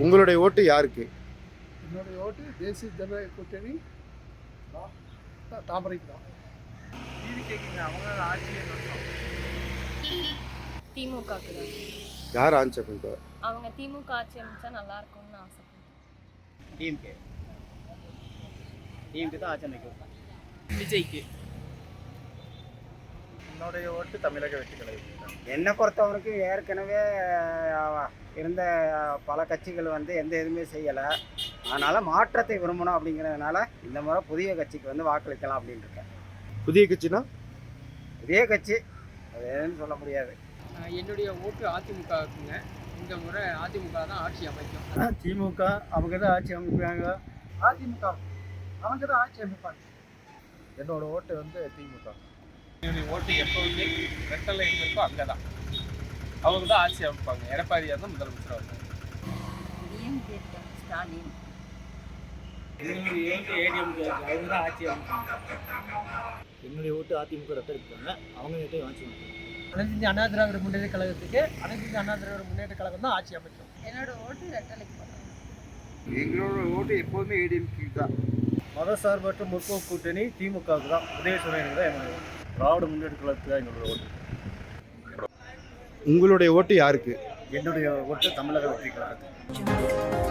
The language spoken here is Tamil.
உங்களுடைய ஓட்டு யாருக்கு? என்னுடைய ஓட்டு தேசிய ஜனநாயக கூட்டணி தாமரைக்கு தான். திமுகக்கு தான். யார் ஆட்சி அமைப்பா? அவங்க திமுக ஆட்சி அமைச்சா நல்லா இருக்கும்னு ஆசைப்படுறேன். டிஎம்கே தான் ஆட்சி அமைக்கும். விஜய்க்கு. என்னுடைய ஓட்டு தமிழக வெற்றி கழகம். என்னை பொறுத்தவரைக்கு ஏற்கனவே இருந்த பல கட்சிகள் எந்த எதுவுமே செய்யலை. அதனால் மாற்றத்தை விரும்பணும் அப்படிங்கிறதுனால இந்த முறை புதிய கட்சிக்கு வாக்களிக்கலாம் அப்படின்னு இருக்கேன். புதிய கட்சினா? புதிய கட்சி அது எதுன்னு சொல்ல முடியாது. என்னுடைய ஓட்டு அதிமுக இருக்குங்க. இந்த முறை அதிமுக தான் ஆட்சி அமைக்கும். திமுக அவங்க தான் ஆட்சி அமைப்பாங்க. அதிமுக அவங்க தான் ஆட்சி அமைப்பாங்க. என்னோட ஓட்டு திமுக. என்னுடைய ஓட்டு எப்போவுமே ரெட்டலை எங்கே இருக்கோ அங்கே தான் அவங்க தான் ஆட்சி அமைப்பாங்க. எடப்பாடியார் தான் முதலமைச்சராக இருக்காங்க. ஸ்டாலின். என்னுடைய ஓட்டு ஏடிஎம்கே, அவங்க தான் ஆட்சி அமைப்பாங்க. என்னுடைய ஓட்டு அதிமுக ரெட்டை இருக்காங்க, அவங்க நேற்று ஆட்சி அமைப்பாங்க. அனைத்து இந்திய அண்ணா திராவிட முன்னேற்ற கழகத்துக்கு அனைத்து இந்திய அண்ணா திராவிட முன்னேற்ற கழகம் தான் ஆட்சி அமைக்கும். என்னோட ஓட்டு ரெட்டலைக்கு போடுறேன். எங்களோட ஓட்டு எப்போதுமே ஏடிஎம்கே தான். மதசார்பற்ற முற்போக்கு கூட்டணி திமுகவுக்கு தான். உதயசூரியனுக்கு தான் என்னுடைய திராவிட முன்னேற்ற கழகத்துக்கு தான் என்னோட ஓட்டு. உங்களுடைய ஓட்டு யாருக்கு? என்னுடைய ஓட்டு தமிழக வெற்றி கழகத்துக்கு.